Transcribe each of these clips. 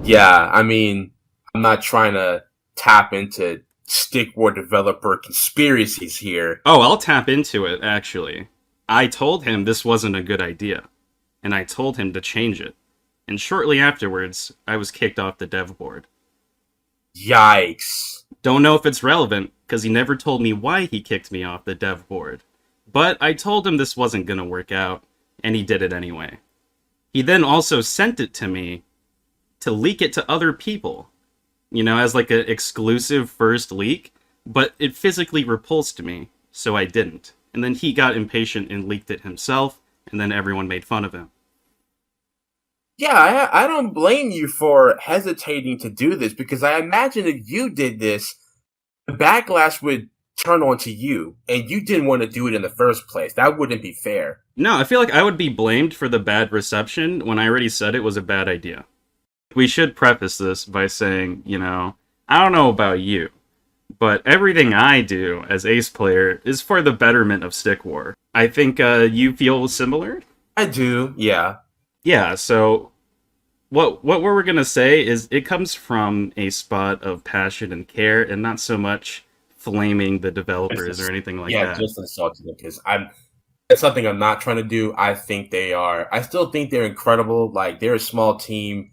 Yeah, I mean, I'm not trying to tap into stick war developer conspiracies here. Oh, I'll tap into it, actually. I told him this wasn't a good idea, and I told him to change it. And shortly afterwards, I was kicked off the dev board. Yikes. Don't know if it's relevant, because he never told me why he kicked me off the dev board. But I told him this wasn't gonna work out, and he did it anyway. He then also sent it to me to leak it to other people, as like an exclusive first leak, but it physically repulsed me, so I didn't. And then he got impatient and leaked it himself, and then everyone made fun of him. Yeah, I don't blame you for hesitating to do this because I imagine if you did this, the backlash would turn onto you, and you didn't want to do it in the first place. That wouldn't be fair. No, I feel like I would be blamed for the bad reception when I already said it was a bad idea. We should preface this by saying, I don't know about you, but everything I do as AsePlayer is for the betterment of Stick War. I think you feel similar? I do, yeah. Yeah, so what we're gonna say is it comes from a spot of passion and care, and not so much flaming the developers or anything like Yeah, that. just insulting them because it's something I'm not trying to do. I still think they're incredible. Like, they're a small team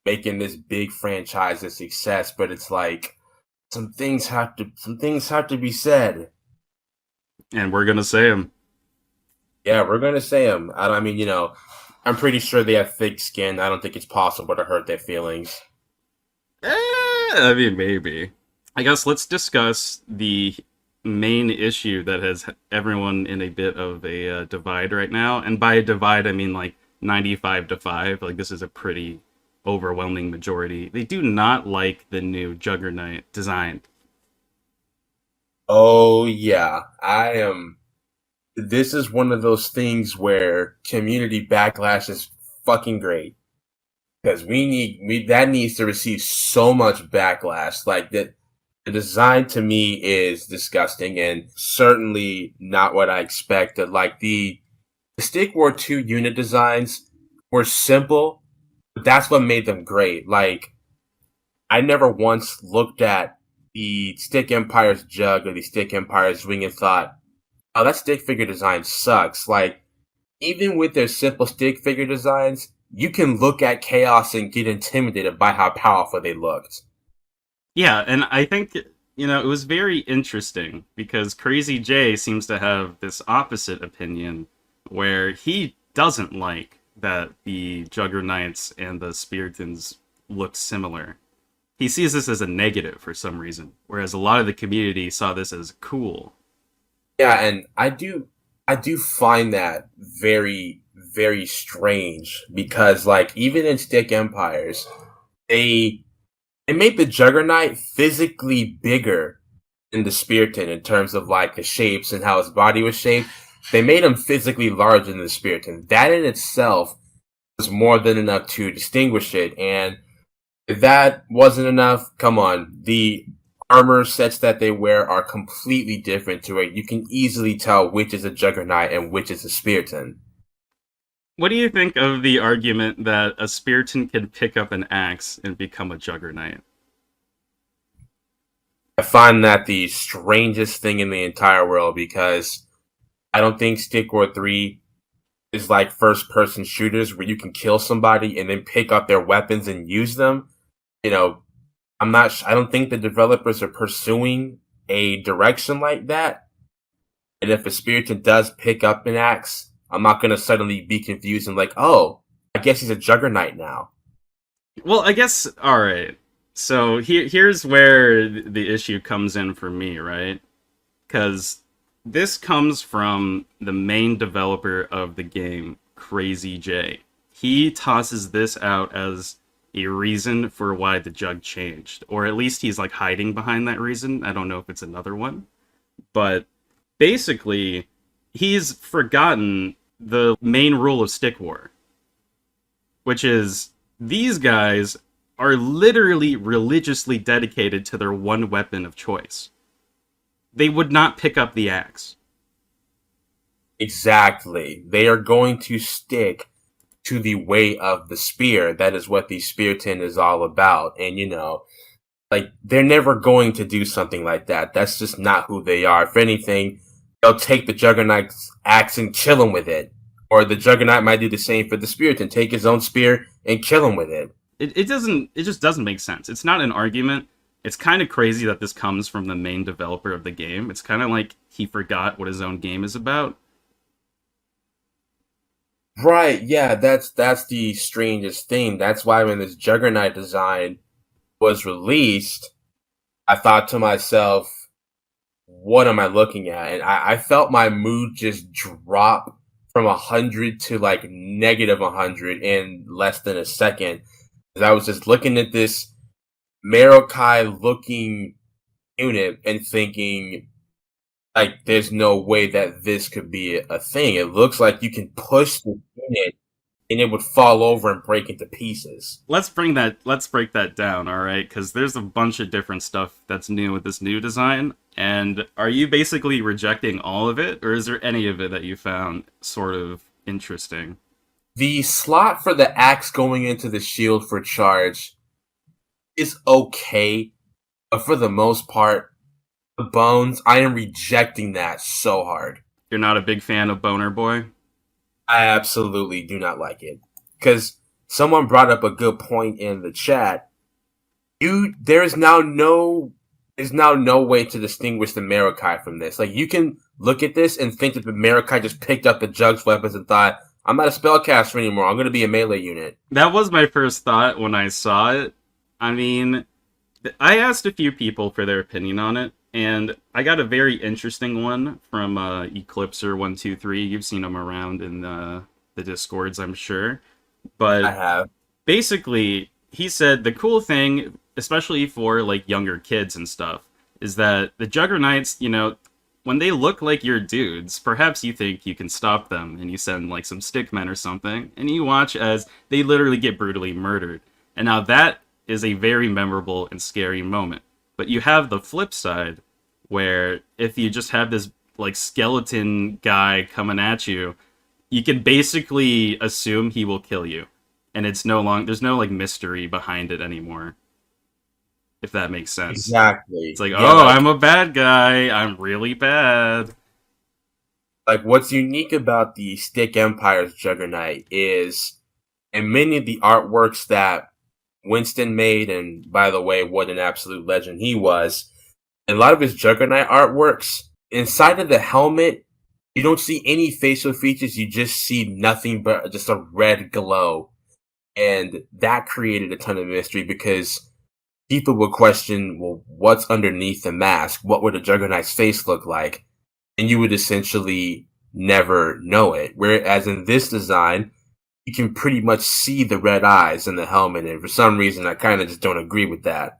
making this big franchise a success, but it's like some things have to be said. And we're gonna say them. Yeah, we're gonna say them. I mean, I'm pretty sure they have thick skin. I don't think it's possible to hurt their feelings. I mean, maybe. I guess let's discuss the main issue that has everyone in a bit of a divide right now. And by a divide, I mean like 95 to 5. Like, this is a pretty overwhelming majority. They do not like the new Juggerknight design. Oh yeah, I am. This is one of those things where community backlash is fucking great because that needs to receive so much backlash. Like that, the design to me is disgusting and certainly not what I expected. Like the Stick War 2 unit designs were simple, but that's what made them great. Like, I never once looked at the Stick Empire's Jug or the Stick Empire's Ring and thought, oh, that stick figure design sucks. Like, even with their simple stick figure designs, you can look at Chaos and get intimidated by how powerful they looked. Yeah, and I think, it was very interesting because Crazy J seems to have this opposite opinion where he doesn't like that the Juggerknights and the Spiritons look similar. He sees this as a negative for some reason, whereas a lot of the community saw this as cool. Yeah, and I do find that very, very strange because, like, even in Stick Empires, they they made the Juggerknight physically bigger than the Spiriton in terms of like the shapes and how his body was shaped. They made him physically larger than the Spiriton. That in itself was more than enough to distinguish it. And if that wasn't enough, come on, the armor sets that they wear are completely different to it. You can easily tell which is a Juggerknight and which is a Spiriton. What do you think of the argument that a Spiriton can pick up an axe and become a Juggerknight? I find that the strangest thing in the entire world because I don't think Stick War 3 is like first person shooters where you can kill somebody and then pick up their weapons and use them. You know, I don't think the developers are pursuing a direction like that. And if a Spiriton does pick up an axe, I'm not going to suddenly be confused and like, oh, I guess he's a Juggerknight now. Well, I guess, alright. So here's where the issue comes in for me, right? Because this comes from the main developer of the game, Crazy J. He tosses this out as a reason for why the jug changed. Or at least he's like hiding behind that reason. I don't know if it's another one. But basically, he's forgotten the main rule of Stick War, which is these guys are literally religiously dedicated to their one weapon of choice. They would not pick up the axe. Exactly. They are going to stick to the way of the spear. That is what the Spiriton is all about. And, like, they're never going to do something like that. That's just not who they are. If anything, they'll take the Juggernight's axe and kill him with it. Or the Juggerknight might do the same for the Spiriton, take his own spear and kill him with it. It just doesn't make sense. It's not an argument. It's kind of crazy that this comes from the main developer of the game. It's kind of like he forgot what his own game is about. Right, yeah, that's the strangest thing. That's why when this Juggerknight design was released, I thought to myself, what am I looking at? And I felt my mood just drop from 100 to like negative 100 in less than a second. 'Cause I was just looking at this Marokai looking unit and thinking, like, there's no way that this could be a thing. It looks like you can push the unit and it would fall over and break into pieces. Let's break that down, all right? Because there's a bunch of different stuff that's new with this new design. And are you basically rejecting all of it, or is there any of it that you found sort of interesting? The slot for the axe going into the shield for charge is okay, but for the most part, the bones, I am rejecting that so hard. You're not a big fan of Boner Boy? I absolutely do not like it. Because someone brought up a good point in the chat. There's now no way to distinguish the Marokai from this. Like, you can look at this and think that the Marokai just picked up the Jug's weapons and thought, I'm not a spellcaster anymore, I'm going to be a melee unit. That was my first thought when I saw it. I mean, I asked a few people for their opinion on it, and I got a very interesting one from Eclipser123. You've seen him around in the Discords, I'm sure. But I have. Basically, he said the cool thing, especially for like younger kids and stuff, is that the Juggerknights, when they look like your dudes, perhaps you think you can stop them, and you send like some stickmen or something, and you watch as they literally get brutally murdered. And now that is a very memorable and scary moment. But you have the flip side, where if you just have this like skeleton guy coming at you, you can basically assume he will kill you, and there's no like mystery behind it anymore. If that makes sense. Exactly. It's like, I'm a bad guy. I'm really bad. Like, what's unique about the Stick Empire's Juggerknight is, in many of the artworks that Winston made, and by the way, what an absolute legend he was, a lot of his Juggerknight artworks, inside of the helmet, you don't see any facial features, you just see nothing but just a red glow. And that created a ton of mystery because people would question, well, what's underneath the mask? What would a Juggerknight's face look like? And you would essentially never know it. Whereas in this design, you can pretty much see the red eyes in the helmet, and for some reason, I kind of just don't agree with that.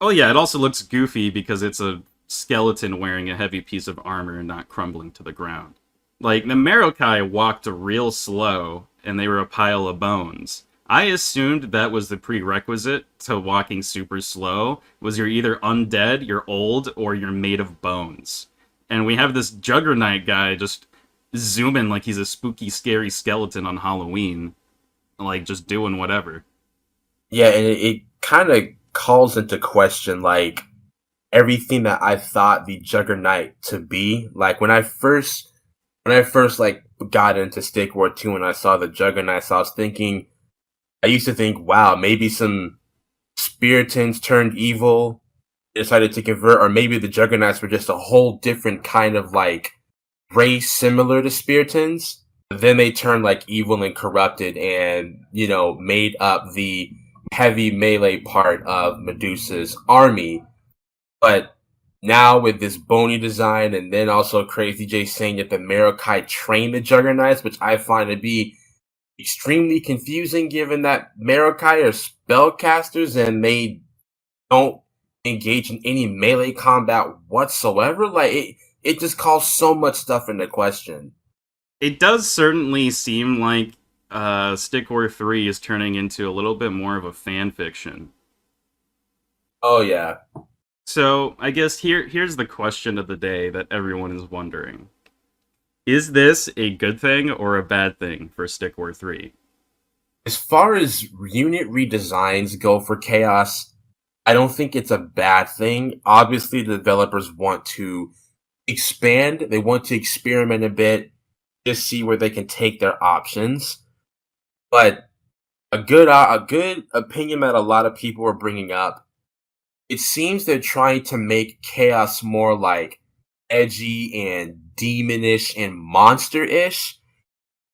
Oh yeah, it also looks goofy because it's a skeleton wearing a heavy piece of armor and not crumbling to the ground. Like, the Marokai walked real slow, and they were a pile of bones. I assumed that was the prerequisite to walking super slow, was you're either undead, you're old, or you're made of bones. And we have this Juggerknight guy just zooming like he's a spooky, scary skeleton on Halloween. Like, just doing whatever. Yeah, and it kind of calls into question, like, everything that I thought the Juggerknight to be. Like, when I first like got into Stick War 2 and I saw the Juggerknights, I used to think, wow, maybe some Spiritons turned evil, decided to convert, or maybe the Juggerknights were just a whole different kind of like race similar to Spiritons. Then they turned like evil and corrupted and, made up the heavy melee part of Medusa's army. But now with this bony design, and then also Crazy J saying that the Marokai train the Juggerknights, which I find to be extremely confusing given that Marokai are spellcasters and they don't engage in any melee combat whatsoever. Like, it just calls so much stuff into question. It does certainly seem like Stick War 3 is turning into a little bit more of a fan fiction. Oh yeah. So I guess here's the question of the day that everyone is wondering. Is this a good thing or a bad thing for Stick War 3? As far as unit redesigns go for Chaos, I don't think it's a bad thing. Obviously, the developers want to expand, they want to experiment a bit, just see where they can take their options. But a good opinion that a lot of people are bringing up, it seems they're trying to make Chaos more like edgy and demonish and monster-ish,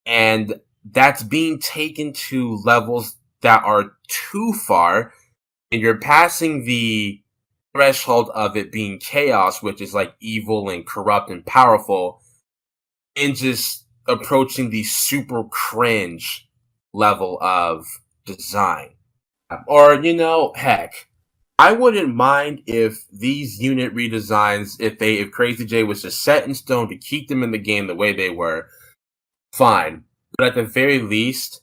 and that's being taken to levels that are too far, and you're passing the threshold of it being chaos, which is like evil and corrupt and powerful, and just approaching the super cringe level of design. Or, heck, I wouldn't mind if these unit redesigns, if Crazy J was just set in stone to keep them in the game the way they were, fine. But at the very least,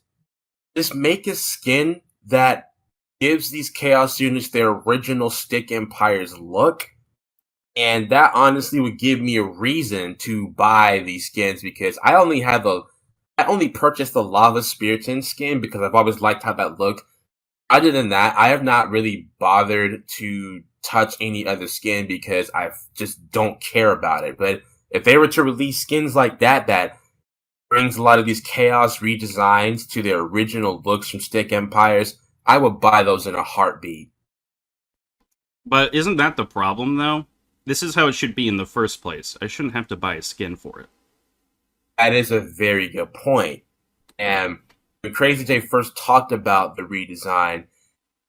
just make a skin that gives these Chaos units their original Stick Empires look. And that honestly would give me a reason to buy these skins, because I only purchased the Lava Spiriton skin because I've always liked how that looked. Other than that, I have not really bothered to touch any other skin because I just don't care about it. But if they were to release skins like that brings a lot of these Chaos redesigns to their original looks from Stick Empires, I would buy those in a heartbeat. But isn't that the problem, though? This is how it should be in the first place. I shouldn't have to buy a skin for it. That is a very good point. And when Crazy J first talked about the redesign,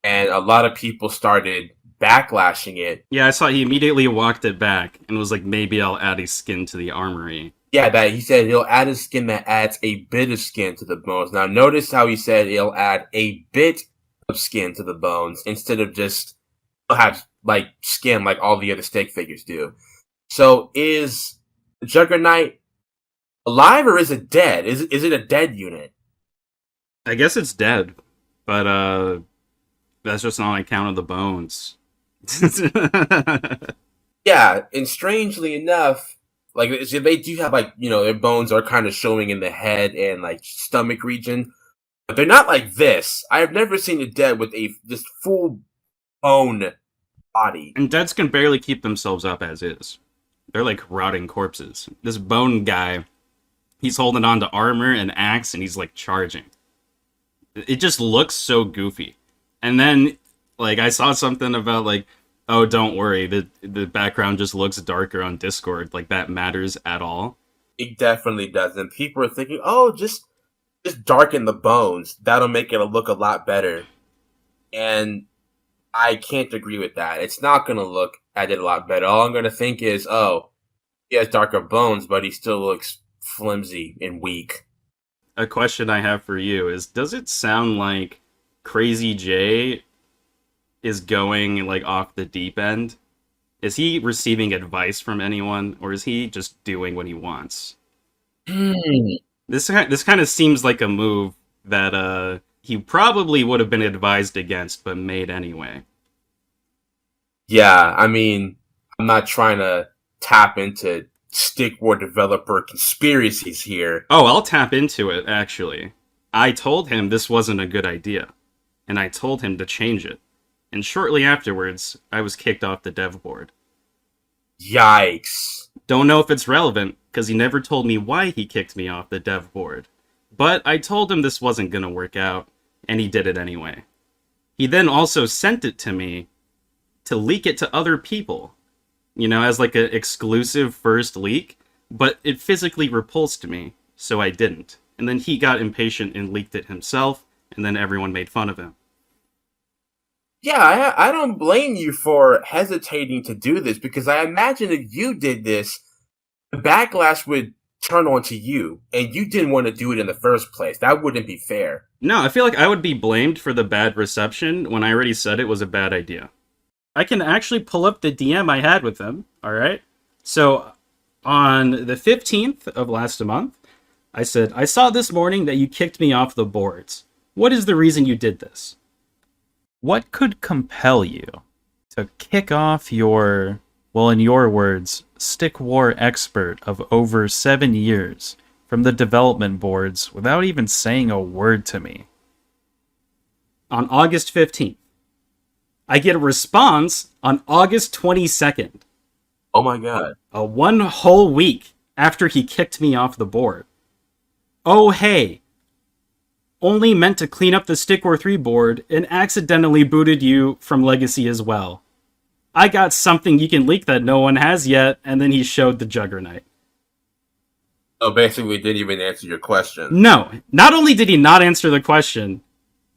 and a lot of people started backlashing it. Yeah, I saw he immediately walked it back and was like, maybe I'll add a skin to the armory. Yeah, that he said he'll add a skin that adds a bit of skin to the bones. Now, notice how he said he'll add a bit of skin to the bones instead of just have like skin like all the other stake figures do. So is Juggerknight alive or is it dead? Is it a dead unit? I guess it's dead, but that's just on account of the bones. Yeah, and strangely enough, like they do have like their bones are kind of showing in the head and like stomach region, but they're not like this. I have never seen a dead with a just full bone body. And deads can barely keep themselves up as is. They're like rotting corpses. This bone guy, he's holding on to armor and axe and he's like charging. It just looks so goofy. And then like I saw something about like, oh, don't worry, the background just looks darker on Discord. Like that matters at all. It definitely doesn't. People are thinking, oh, just darken the bones. That'll make it look a lot better. And I can't agree with that. It's not going to look at it a lot better. All I'm going to think is, oh, he has darker bones, but he still looks flimsy and weak. A question I have for you is, does it sound like Crazy J is going like off the deep end? Is he receiving advice from anyone, or is he just doing what he wants? This kind of seems like a move that he probably would have been advised against, but made anyway. Yeah, I mean, I'm not trying to tap into Stick War developer conspiracies here. Oh, I'll tap into it, actually. I told him this wasn't a good idea, and I told him to change it. And shortly afterwards, I was kicked off the dev board. Yikes. Don't know if it's relevant, because he never told me why he kicked me off the dev board. But I told him this wasn't going to work out, and he did it anyway. He then also sent it to me to leak it to other people, as like an exclusive first leak, but it physically repulsed me, so I didn't. And then he got impatient and leaked it himself, and then everyone made fun of him. Yeah, I don't blame you for hesitating to do this, because I imagine if you did this, the backlash would turn onto you, and you didn't want to do it in the first place. That wouldn't be fair. No, I feel like I would be blamed for the bad reception when I already said it was a bad idea. I can actually pull up the DM I had with him, alright? So, on the 15th of last month, I said, I saw this morning that you kicked me off the boards. What is the reason you did this? What could compel you to kick off your, well, in your words, Stick War expert of over 7 years from the development boards without even saying a word to me? on August 15th. I get a response on August 22nd. Oh my god. A 1 whole week after he kicked me off the board. Oh hey, only meant to clean up the Stick War 3 board and accidentally booted you from Legacy as well. I got something you can leak that no one has yet, and then he showed the Juggerknight. Oh, basically didn't even answer your question. No, not only did he not answer the question,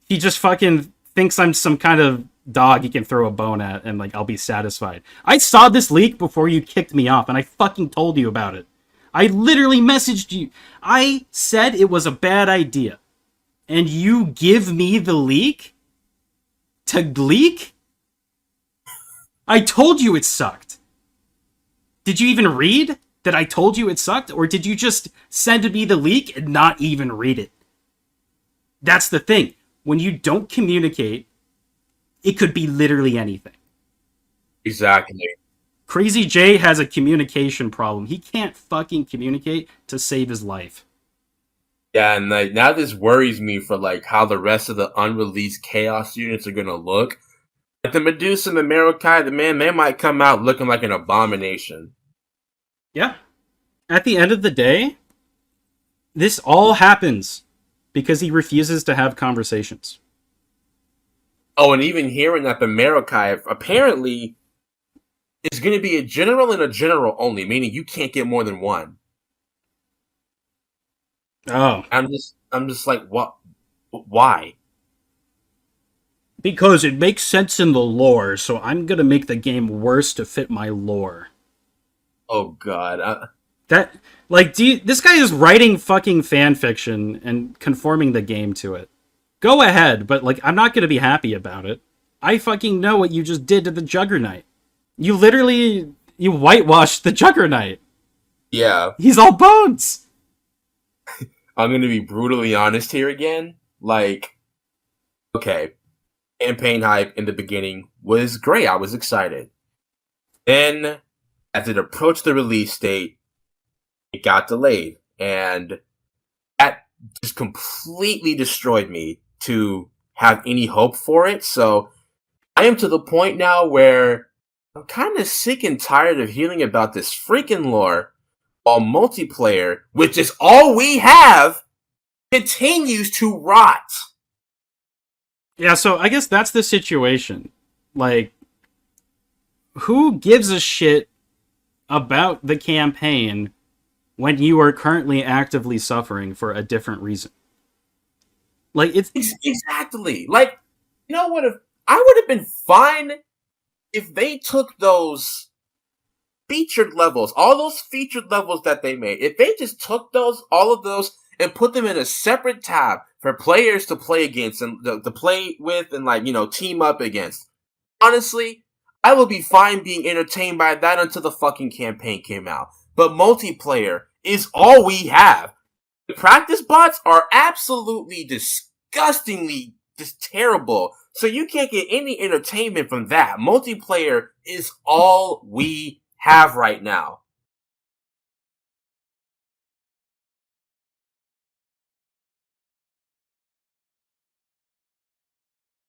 he just fucking thinks I'm some kind of dog he can throw a bone at and like I'll be satisfied. I saw this leak before you kicked me off and I fucking told you about it. I literally messaged you. I said it was a bad idea. And you give me the leak? To leak? I told you it sucked. Did you even read that I told you it sucked? Or did you just send me the leak and not even read it? That's the thing. When you don't communicate, it could be literally anything. Exactly. Crazy J has a communication problem. He can't fucking communicate to save his life. Yeah, and like now this worries me for like how the rest of the unreleased Chaos units are gonna look. Like the Medusa and the Marokai, they might come out looking like an abomination. Yeah. At the end of the day, this all happens because he refuses to have conversations. Oh, and even hearing that the Marokai apparently is going to be a general and a general only, meaning you can't get more than one. Oh. I'm just like, what? Why? Because it makes sense in the lore, so I'm gonna make the game worse to fit my lore. Oh god. That, like, this guy is writing fucking fan fiction and conforming the game to it. Go ahead, but like, I'm not gonna be happy about it. I fucking know what you just did to the Juggerknight. You whitewashed the Juggerknight. Yeah. He's all bones. I'm going to be brutally honest here again. Like, okay, campaign hype in the beginning was great. I was excited. Then, as it approached the release date, it got delayed. And that just completely destroyed me to have any hope for it. So, I am to the point now where I'm kind of sick and tired of hearing about this freaking lore while multiplayer, which is all we have, continues to rot. Yeah, so I guess that's the situation. Like, who gives a shit about the campaign when you are currently actively suffering for a different reason? Like, it's... Exactly. Like, you know what? If I would have been fine if they took those featured levels, all those featured levels that they made, if they just took all of those, and put them in a separate tab for players to play against and to play with and like, team up against. Honestly, I would be fine being entertained by that until the fucking campaign came out. But multiplayer is all we have. The practice bots are absolutely disgustingly just terrible. So you can't get any entertainment from that. Multiplayer is all we have right now.